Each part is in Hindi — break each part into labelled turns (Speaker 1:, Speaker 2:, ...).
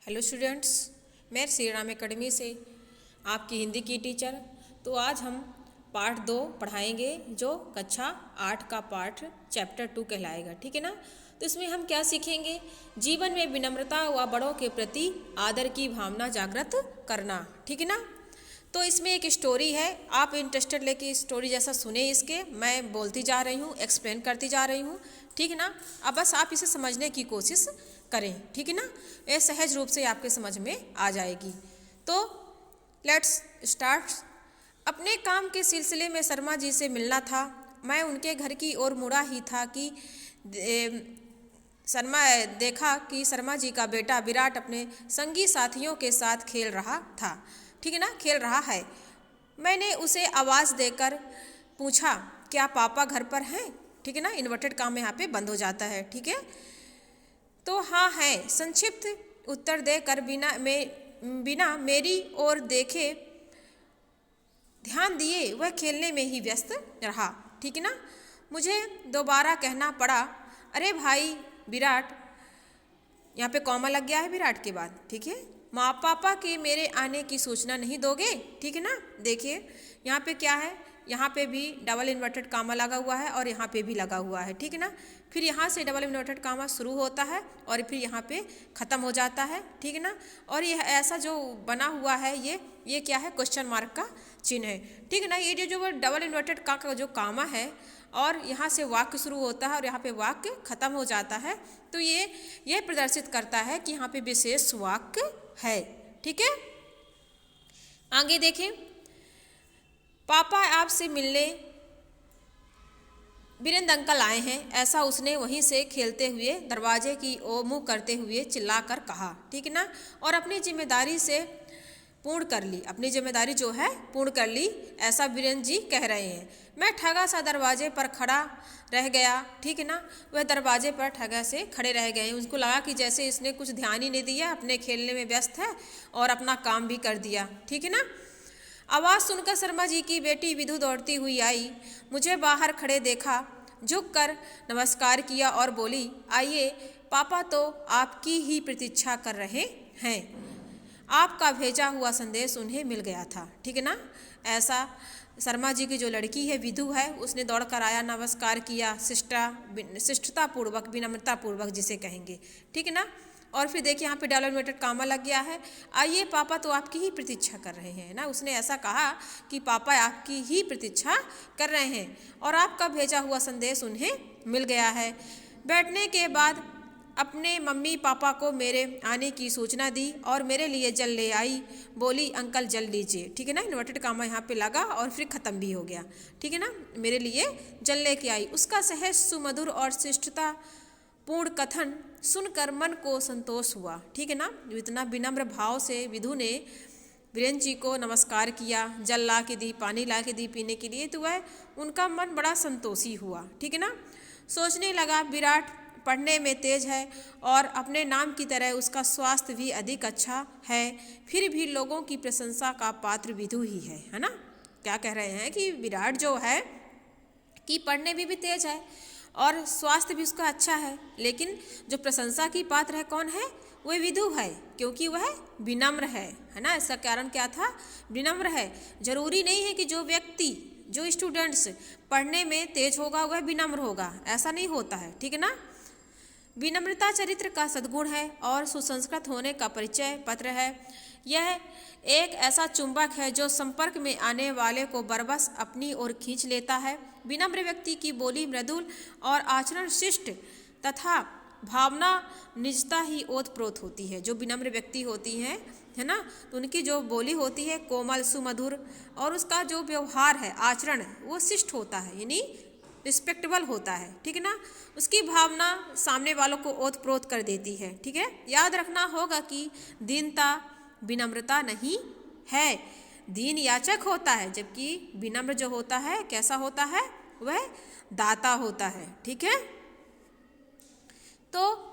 Speaker 1: हेलो स्टूडेंट्स, मैं श्री राम एकेडमी से आपकी हिंदी की टीचर। तो आज हम पार्ट 2 पढ़ाएंगे जो कक्षा 8 का पाठ चैप्टर 2 कहलाएगा। ठीक है ना। तो इसमें हम क्या सीखेंगे? जीवन में विनम्रता व बड़ों के प्रति आदर की भावना जागृत करना। ठीक है ना। तो इसमें एक स्टोरी है, आप इंटरेस्टेड लेके स्टोरी जैसा सुने इसके, मैं बोलती जा रही हूँ, एक्सप्लेन करती जा रही हूँ। ठीक है ना। अब बस आप इसे समझने की कोशिश करें। ठीक है ना। ये सहज रूप से आपके समझ में आ जाएगी। तो लेट्स स्टार्ट। अपने काम के सिलसिले में शर्मा जी से मिलना था। मैं उनके घर की ओर मुड़ा ही था कि देखा कि शर्मा जी का बेटा विराट अपने संगी साथियों के साथ खेल रहा था। ठीक है ना, खेल रहा है। मैंने उसे आवाज़ देकर पूछा, क्या पापा घर पर हैं? ठीक है ना, इन्वर्टेड काम यहाँ पे बंद हो जाता है। ठीक है। तो हाँ है, संक्षिप्त उत्तर देकर बिना मेरी ओर देखे ध्यान दिए वह खेलने में ही व्यस्त रहा। ठीक है ना। मुझे दोबारा कहना पड़ा, अरे भाई विराट, यहाँ पे कॉमा लग गया है विराट के बाद। ठीक है। माँ पापा के मेरे आने की सूचना नहीं दोगे? ठीक है ना। देखिए यहाँ पे क्या है, यहाँ पे भी डबल इन्वर्टेड कामा लगा हुआ है और यहाँ पे भी लगा हुआ है। ठीक है ना। फिर यहाँ से डबल इन्वर्टेड कामा शुरू होता है और फिर यहाँ पे ख़त्म हो जाता है। ठीक है ना। और ये ऐसा जो बना हुआ है ये क्या है? क्वेश्चन मार्क का चिन्ह है। ठीक है ना। ये जो डबल इन्वर्टेड का जो कामा है और यहाँ से वाक्य शुरू होता है और यहाँ पे वाक्य खत्म हो जाता है, तो ये प्रदर्शित करता है कि यहाँ पे विशेष वाक्य है। ठीक है। आगे देखें। पापा आपसे मिलने वीरेंद्र अंकल आए हैं, ऐसा उसने वहीं से खेलते हुए दरवाजे की ओर मुँह करते हुए चिल्लाकर कहा। ठीक है ना। और अपनी जिम्मेदारी से पूर्ण कर ली, अपनी जिम्मेदारी जो है पूर्ण कर ली, ऐसा वीरेंद्र जी कह रहे हैं। मैं ठगा सा दरवाजे पर खड़ा रह गया। ठीक है ना। वह दरवाजे पर ठगा से खड़े रह गए। उसको लगा कि जैसे इसने कुछ ध्यान ही नहीं दिया, अपने खेलने में व्यस्त है और अपना काम भी कर दिया। ठीक है ना। आवाज़ सुनकर शर्मा जी की बेटी विधु दौड़ती हुई आई, मुझे बाहर खड़े देखा, झुक कर नमस्कार किया और बोली, आइए, पापा तो आपकी ही प्रतीक्षा कर रहे हैं। आपका भेजा हुआ संदेश उन्हें मिल गया था। ठीक है ना। ऐसा शर्मा जी की जो लड़की है विधु है, उसने दौड़ कर आया, नमस्कार किया, शिष्टता पूर्वक, विनम्रता पूर्वक जिसे कहेंगे। ठीक है ना। और फिर देखिए यहाँ पे डबल इन्वर्टेड कामा लग गया है। आइए, पापा तो आपकी ही प्रतीक्षा कर रहे हैं ना। उसने ऐसा कहा कि पापा आपकी ही प्रतीक्षा कर रहे हैं और आपका भेजा हुआ संदेश उन्हें मिल गया है। बैठने के बाद अपने मम्मी पापा को मेरे आने की सूचना दी और मेरे लिए जल ले आई। बोली, अंकल जल लीजिए। ठीक है ना। इन्वर्टेड कामा यहाँ पे लगा और फिर ख़त्म भी हो गया। ठीक है ना। मेरे लिए जल ले के आई। उसका सहज सुमधुर और शिष्टता पूर्ण कथन सुनकर मन को संतोष हुआ। ठीक है ना। इतना विनम्र भाव से विधु ने वीरेंद्र जी को नमस्कार किया, जल ला के दी, पानी ला के दी पीने के लिए, तो वह उनका मन बड़ा संतोषी हुआ। ठीक है ना। सोचने लगा, विराट पढ़ने में तेज है और अपने नाम की तरह उसका स्वास्थ्य भी अधिक अच्छा है, फिर भी लोगों की प्रशंसा का पात्र विधु ही है ना। क्या कह रहे हैं कि विराट जो है कि पढ़ने में भी तेज है और स्वास्थ्य भी उसका अच्छा है, लेकिन जो प्रशंसा की पात्र है कौन है? वह विधु है, क्योंकि वह विनम्र है ना। इसका कारण क्या था? विनम्र है। जरूरी नहीं है कि जो व्यक्ति, जो स्टूडेंट्स पढ़ने में तेज होगा वह विनम्र होगा, ऐसा नहीं होता है। ठीक है ना। विनम्रता चरित्र का सद्गुण है और सुसंस्कृत होने का परिचय पत्र है। यह एक ऐसा चुंबक है जो संपर्क में आने वाले को बरबस अपनी ओर खींच लेता है। विनम्र व्यक्ति की बोली मृदुल और आचरण शिष्ट तथा भावना निजता ही ओतप्रोत होती है। जो विनम्र व्यक्ति होती हैं, है ना, तो उनकी जो बोली होती है कोमल सुमधुर और उसका जो व्यवहार है, आचरण, वो शिष्ट होता है, यानी रिस्पेक्टेबल होता है। ठीक है ना। उसकी भावना सामने वालों को ओतप्रोत कर देती है। ठीक है। याद रखना होगा कि दीनता विनम्रता नहीं है, दीन याचक होता है, जबकि विनम्र जो होता है कैसा होता है? वह दाता होता है। ठीक है। तो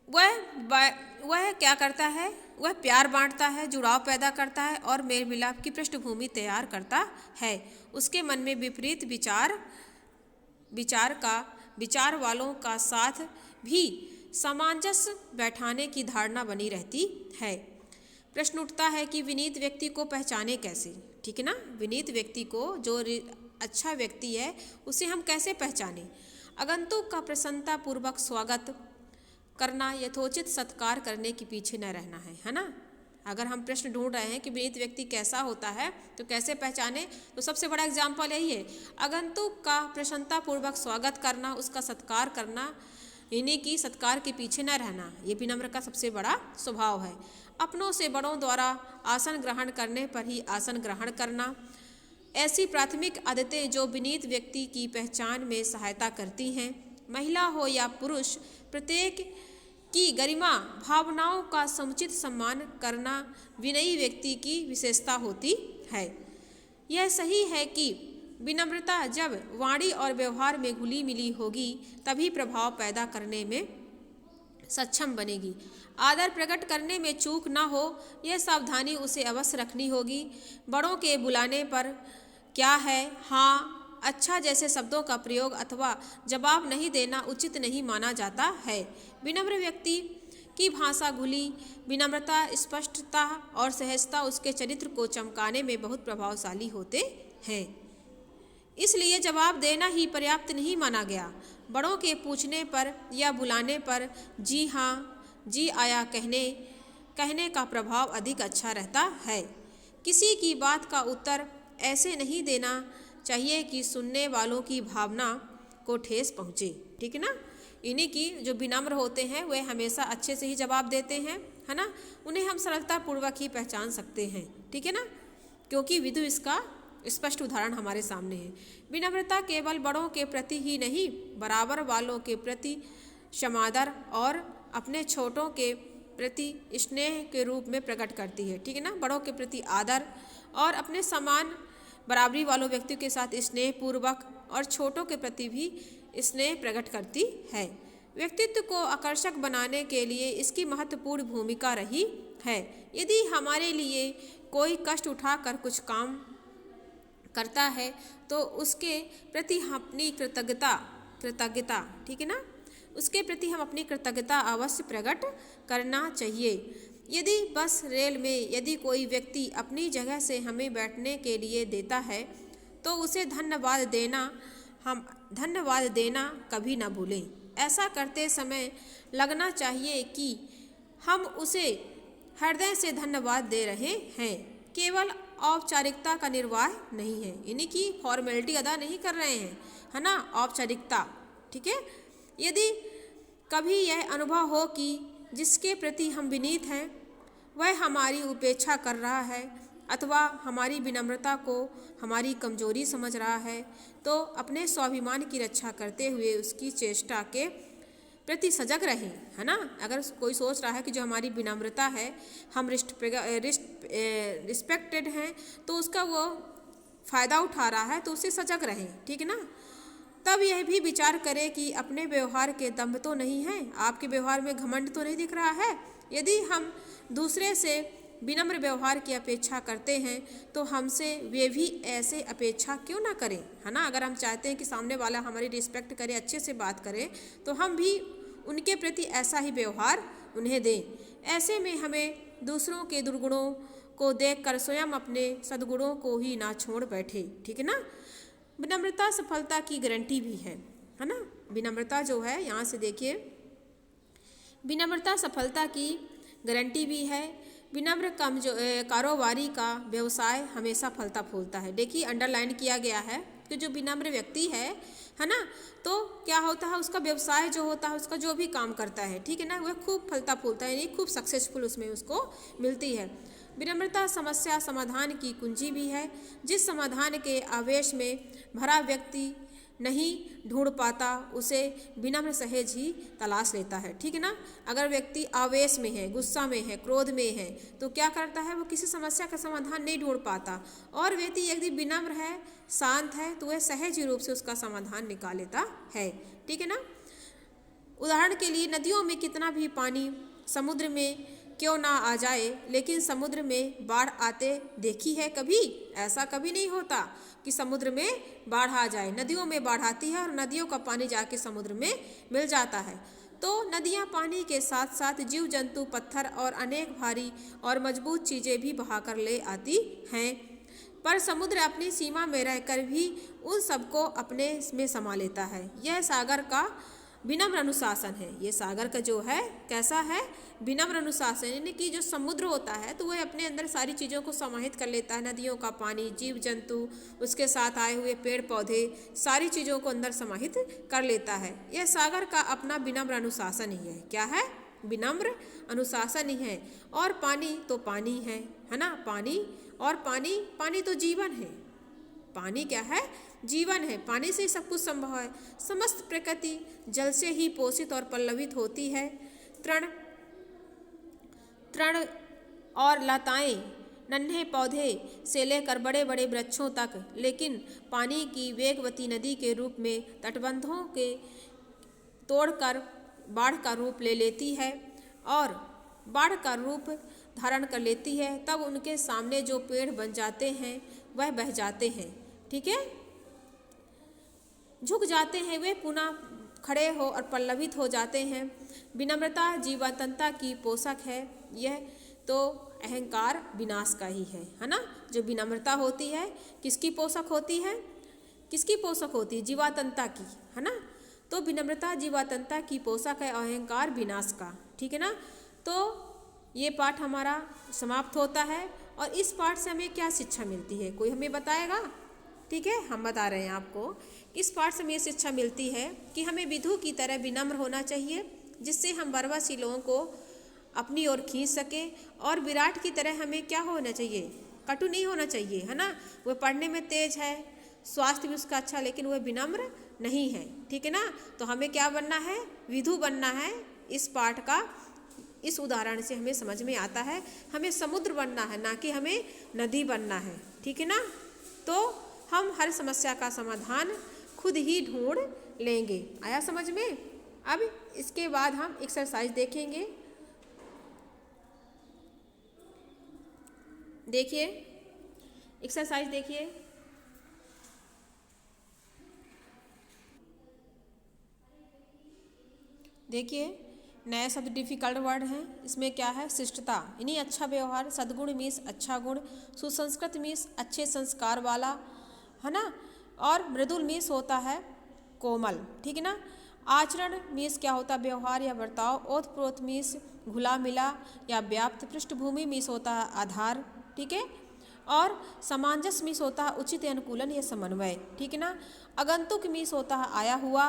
Speaker 1: वह क्या करता है? वह प्यार बांटता है, जुड़ाव पैदा करता है और मेल मिलाप की पृष्ठभूमि तैयार करता है। उसके मन में विपरीत विचार वालों का साथ भी सामंजस्य बैठाने की धारणा बनी रहती है। प्रश्न उठता है कि विनीत व्यक्ति को पहचाने कैसे, ठीक है ना। विनीत व्यक्ति को, जो अच्छा व्यक्ति है, उसे हम कैसे पहचाने। आगंतुक का प्रसन्नता पूर्वक स्वागत करना, यथोचित सत्कार करने के पीछे न रहना है ना। अगर हम प्रश्न ढूंढ रहे हैं कि विनीत व्यक्ति कैसा होता है तो कैसे पहचाने, तो सबसे बड़ा एग्जाम्पल यही है, आगंतुक का प्रसन्नता पूर्वक स्वागत करना, उसका सत्कार करना, इन्हीं की सत्कार के पीछे न रहना, ये विनम्र का सबसे बड़ा स्वभाव है। अपनों से बड़ों द्वारा आसन ग्रहण करने पर ही आसन ग्रहण करना, ऐसी प्राथमिक आदतें जो विनीत व्यक्ति की पहचान में सहायता करती हैं। महिला हो या पुरुष, प्रत्येक की गरिमा भावनाओं का समुचित सम्मान करना विनयी व्यक्ति की विशेषता होती है। यह सही है कि विनम्रता जब वाणी और व्यवहार में घुली मिली होगी तभी प्रभाव पैदा करने में सक्षम बनेगी। आदर प्रकट करने में चूक न हो, यह सावधानी उसे अवश्य रखनी होगी। बड़ों के बुलाने पर क्या है, हाँ, अच्छा जैसे शब्दों का प्रयोग अथवा जवाब नहीं देना उचित नहीं माना जाता है। विनम्र व्यक्ति की भाषा घुली विनम्रता, स्पष्टता और सहजता उसके चरित्र को चमकाने में बहुत प्रभावशाली होते हैं। इसलिए जवाब देना ही पर्याप्त नहीं माना गया। बड़ों के पूछने पर या बुलाने पर जी हाँ, जी आया कहने का प्रभाव अधिक अच्छा रहता है। किसी की बात का उत्तर ऐसे नहीं देना चाहिए कि सुनने वालों की भावना को ठेस पहुँचे, ठीक है ना। इन्हीं की जो विनम्र होते हैं वे हमेशा अच्छे से ही जवाब देते हैं, है ना। उन्हें हम सरलतापूर्वक ही पहचान सकते हैं, ठीक है ना, क्योंकि विदु इसका स्पष्ट उदाहरण हमारे सामने है। विनम्रता केवल बड़ों के प्रति ही नहीं, बराबर वालों के प्रति क्षमादर और अपने छोटों के प्रति स्नेह के रूप में प्रकट करती है, ठीक है ना। बड़ों के प्रति आदर और अपने समान बराबरी वालों व्यक्तियों के साथ स्नेह पूर्वक और छोटों के प्रति भी स्नेह प्रकट करती है। व्यक्तित्व को आकर्षक बनाने के लिए इसकी महत्वपूर्ण भूमिका रही है। यदि हमारे लिए कोई कष्ट उठाकर कुछ काम करता है तो उसके प्रति अपनी कृतज्ञता, ठीक है ना, उसके प्रति हम अपनी कृतज्ञता अवश्य प्रकट करना चाहिए। यदि बस रेल में यदि कोई व्यक्ति अपनी जगह से हमें बैठने के लिए देता है तो उसे धन्यवाद देना कभी न भूलें। ऐसा करते समय लगना चाहिए कि हम उसे हृदय से धन्यवाद दे रहे हैं, केवल औपचारिकता का निर्वाह नहीं है, यानी कि फॉर्मेलिटी अदा नहीं कर रहे हैं, है ना, औपचारिकता, ठीक है। यदि कभी यह अनुभव हो कि जिसके प्रति हम विनीत हैं वह हमारी उपेक्षा कर रहा है अथवा हमारी विनम्रता को हमारी कमजोरी समझ रहा है, तो अपने स्वाभिमान की रक्षा करते हुए उसकी चेष्टा के प्रति सजग रहें, है ना। अगर कोई सोच रहा है कि जो हमारी विनम्रता है, हम रिस्पेक्टेड हैं, तो उसका वो फ़ायदा उठा रहा है, तो उससे सजग रहें, ठीक है ना। तब यह भी विचार करें कि अपने व्यवहार के दम्भ तो नहीं है, आपके व्यवहार में घमंड तो नहीं दिख रहा है। यदि हम दूसरे से विनम्र व्यवहार की अपेक्षा करते हैं तो हमसे वे भी ऐसे अपेक्षा क्यों ना करें, है ना। अगर हम चाहते हैं कि सामने वाला हमारी रिस्पेक्ट करे, अच्छे से बात करे, तो हम भी उनके प्रति ऐसा ही व्यवहार उन्हें दें। ऐसे में हमें दूसरों के दुर्गुणों को देखकर स्वयं अपने सद्गुणों को ही ना छोड़ बैठे, ठीक है ना। विनम्रता सफलता की गारंटी भी है ना। विनम्रता जो है, यहाँ से देखिए, विनम्रता सफलता की गारंटी भी है। विनम्र कारोबारी का व्यवसाय हमेशा फलता फूलता है। देखिए अंडरलाइन किया गया है कि जो विनम्र व्यक्ति है ना, तो क्या होता है, उसका व्यवसाय जो होता है, उसका जो भी काम करता है, ठीक है ना, वह खूब फलता फूलता है, यानी खूब सक्सेसफुल उसमें उसको मिलती है। विनम्रता समस्या समाधान की कुंजी भी है। जिस समाधान के आवेश में भरा व्यक्ति नहीं ढूंढ पाता उसे विनम्र सहज ही तलाश लेता है, ठीक है ना। अगर व्यक्ति आवेश में है, गुस्सा में है, क्रोध में है, तो क्या करता है, वो किसी समस्या का समाधान नहीं ढूंढ पाता। और व्यक्ति यदि विनम्र है, शांत है, तो वह सहज रूप से उसका समाधान निकाल लेता है, ठीक है ना। उदाहरण के लिए नदियों में कितना भी पानी समुद्र में क्यों ना आ जाए, लेकिन समुद्र में बाढ़ आते देखी है कभी? ऐसा कभी नहीं होता कि समुद्र में बाढ़ आ जाए। नदियों में बाढ़ आती है और नदियों का पानी जाके समुद्र में मिल जाता है। तो नदियाँ पानी के साथ साथ जीव जंतु, पत्थर और अनेक भारी और मजबूत चीज़ें भी बहाकर ले आती हैं, पर समुद्र अपनी सीमा में रहकर भी उन सबको अपने में समा लेता है। यह सागर का विनम्र अनुशासन है। ये सागर का जो है कैसा है, विनम्र अनुशासन, यानी कि जो समुद्र होता है तो वह अपने अंदर सारी चीज़ों को समाहित कर लेता है। नदियों का पानी, जीव जंतु, उसके साथ आए हुए पेड़ पौधे, सारी चीज़ों को अंदर समाहित कर लेता है। यह सागर का अपना विनम्र अनुशासन ही है। क्या है? विनम्र अनुशासन ही है। और पानी तो पानी है ना, पानी, और पानी, पानी तो जीवन है। पानी क्या है? जीवन है। पानी से ही सब कुछ संभव है। समस्त प्रकृति जल से ही पोषित और पल्लवित होती है। तृण और लताएं, नन्हे पौधे से लेकर बड़े बड़े वृक्षों तक, लेकिन पानी की वेगवती नदी के रूप में तटबंधों के तोड़कर बाढ़ का रूप ले लेती है और बाढ़ का रूप धारण कर लेती है। तब उनके सामने जो पेड़ बन जाते हैं वह बह जाते हैं, ठीक है, झुक जाते हैं, वे पुनः खड़े हो और पल्लवित हो जाते हैं। विनम्रता जीवंतता की पोषक है। यह तो अहंकार विनाश का ही है ना। जो विनम्रता होती है किसकी पोषक होती है? किसकी पोषक होती है? जीवात्मता की, है ना। तो विनम्रता जीवात्मता की पोषक है, अहंकार विनाश का, ठीक है ना। तो ये पाठ हमारा समाप्त होता है। और इस पाठ से हमें क्या शिक्षा मिलती है, कोई हमें बताएगा? ठीक है, हम बता रहे हैं आपको। इस पाठ से हमें शिक्षा मिलती है कि हमें विधु की तरह विनम्र होना चाहिए, जिससे हम बरवासी लोगों को अपनी ओर खींच सके। और विराट की तरह हमें क्या होना चाहिए? कटु नहीं होना चाहिए, है ना। वह पढ़ने में तेज है, स्वास्थ्य भी उसका अच्छा, लेकिन वह विनम्र नहीं है, ठीक है ना। तो हमें क्या बनना है? विधु बनना है। इस पाठ का इस उदाहरण से हमें समझ में आता है हमें समुद्र बनना है, ना कि हमें नदी बनना है, ठीक है ना। तो हम हर समस्या का समाधान खुद ही ढूंढ लेंगे। आया समझ में? अब इसके बाद हम एक्सरसाइज देखेंगे। देखिए एक्सरसाइज देखिए। देखिए नया शब्द डिफिकल्ट वर्ड है। इसमें क्या है? शिष्टता, यानी अच्छा व्यवहार। सद्गुण मीन्स अच्छा गुण। सुसंस्कृत मीन्स अच्छे संस्कार वाला, है ना। और मृदुल मीन्स होता है कोमल, ठीक है ना। आचरण मीन्स क्या होता है? व्यवहार या बर्ताव। ओतप्रोत मीन्स घुला मिला या व्याप्त। पृष्ठभूमि मीन्स होता है आधार, ठीक है। और सामंजस्य मीन्स होता है उचित अनुकूलन या समन्वय, ठीक है ना। आगंतुक मीन्स होता है आया हुआ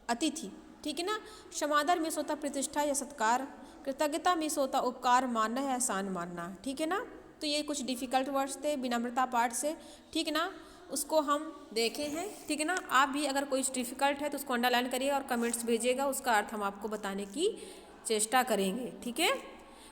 Speaker 1: अतिथि, ठीक है ना। क्षमादर मीन्स होता प्रतिष्ठा या सत्कार। कृतज्ञता मीन्स होता उपकार मानना या एहसान मानना, ठीक है ना। तो ये कुछ डिफिकल्ट वर्ड्स थे विनम्रता पाठ से, ठीक है ना। उसको हम देखे हैं, ठीक है ना। आप भी अगर कोई डिफिकल्ट है तो उसको अंडरलाइन करिए और कमेंट्स भेजिएगा, उसका अर्थ हम आपको बताने की चेष्टा करेंगे, ठीक है।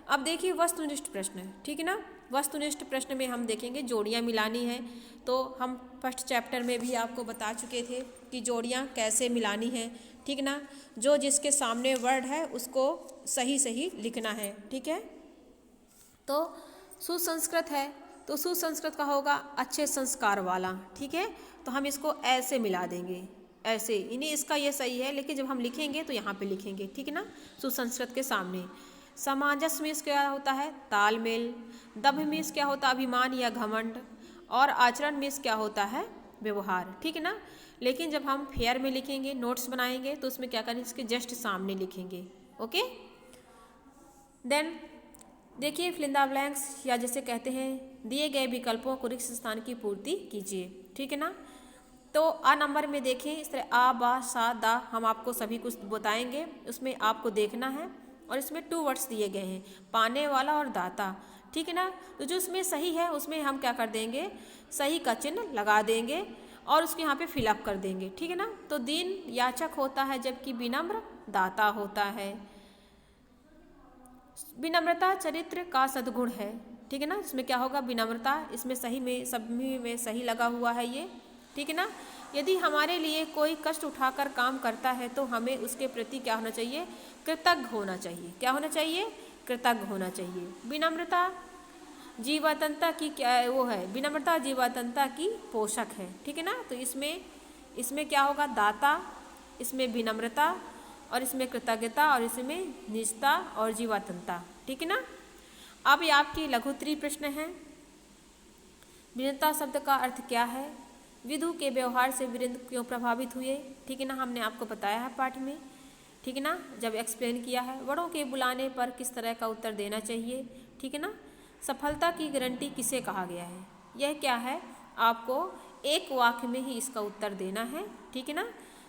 Speaker 1: अब देखिए वस्तुनिष्ठ प्रश्न, ठीक है ना। वस्तुनिष्ठ प्रश्न में हम देखेंगे जोड़ियाँ मिलानी है। तो हम फर्स्ट चैप्टर में भी आपको बता चुके थे कि जोड़ियाँ कैसे मिलानी है, ठीक ना। जो जिसके सामने वर्ड है उसको सही सही लिखना है, ठीक है। तो सुसंस्कृत है तो सुसंस्कृत का होगा अच्छे संस्कार वाला, ठीक है। तो हम इसको ऐसे मिला देंगे, ऐसे, यानी इसका ये सही है, लेकिन जब हम लिखेंगे तो यहाँ पे लिखेंगे, ठीक है ना, सुसंस्कृत के सामने। सामंजस्य मीन्स क्या होता है? तालमेल। दभ मीन्स क्या होता है? अभिमान या घमंड। और आचरण मीन्स क्या होता है? व्यवहार, ठीक है ना। लेकिन जब हम फेयर में लिखेंगे, नोट्स बनाएंगे, तो उसमें क्या करेंगे? इसके जस्ट सामने लिखेंगे, ओके। देन देखिए फिल इन द ब्लैंक्स, या जैसे कहते हैं दिए गए विकल्पों को रिक्त स्थान की पूर्ति कीजिए, ठीक है ना। तो आ नंबर में देखें इस तरह आ बा सा दा, हम आपको सभी कुछ बताएंगे, उसमें आपको देखना है। और इसमें 2 वर्ड्स दिए गए हैं, पाने वाला और दाता, ठीक है ना। तो जो इसमें सही है उसमें हम क्या कर देंगे? सही का चिन्ह लगा देंगे और उसके यहाँ पे फिलअप कर देंगे, ठीक है ना। तो दीन याचक होता है जबकि विनम्र दाता होता है। विनम्रता चरित्र का सद्गुण है, ठीक है ना। इसमें क्या होगा? विनम्रता, इसमें सही में सभी में सही लगा हुआ है ये, ठीक है ना। यदि हमारे लिए कोई कष्ट उठाकर काम करता है तो हमें उसके प्रति क्या होना चाहिए? कृतज्ञ होना चाहिए। क्या होना चाहिए? कृतज्ञ होना चाहिए। विनम्रता जीवात्मता की क्या है? वो है विनम्रता जीवात्मता की पोषक है, ठीक है ना। तो इसमें क्या होगा? दाता, इसमें विनम्रता और इसमें कृतज्ञता और इसमें निजता और जीवात्मता। ठीक है ना। अब ये आपकी लघुत्तरीय प्रश्न है। विनम्रता शब्द का अर्थ क्या है? विदु के व्यवहार से वीरेंद्र क्यों प्रभावित हुए? ठीक है ना, हमने आपको बताया है पाठ में। ठीक है ना, जब एक्सप्लेन किया है। बड़ों के बुलाने पर किस तरह का उत्तर देना चाहिए? ठीक है ना। सफलता की गारंटी किसे कहा गया है? यह क्या है? आपको एक वाक्य में ही इसका उत्तर देना है। ठीक है ना,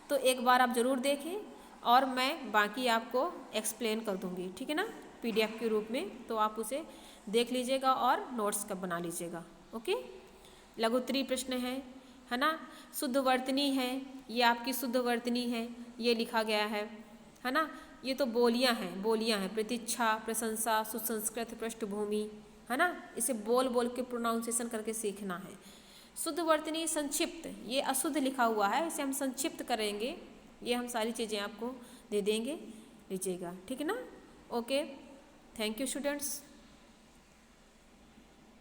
Speaker 1: तो एक बार आप ज़रूर देखें और मैं बाकी आपको एक्सप्लेन कर दूँगी। ठीक है ना, PDF के रूप में, तो आप उसे देख लीजिएगा और नोट्स का बना लीजिएगा। ओके। लघुत्तरीय प्रश्न है ना। शुद्ध वर्तनी है, ये आपकी शुद्ध वर्तनी है, ये लिखा गया है ना। ये तो बोलियां हैं, प्रतीक्षा, प्रशंसा, सुसंस्कृत पृष्ठभूमि, है ना। इसे बोल बोल के प्रोनाउंसिएशन करके सीखना है। शुद्ध वर्तनी संक्षिप्त, ये अशुद्ध लिखा हुआ है, इसे हम संक्षिप्त करेंगे। ये हम सारी चीज़ें आपको दे देंगे, लीजिएगा। ठीक है ना। Okay, thank you students.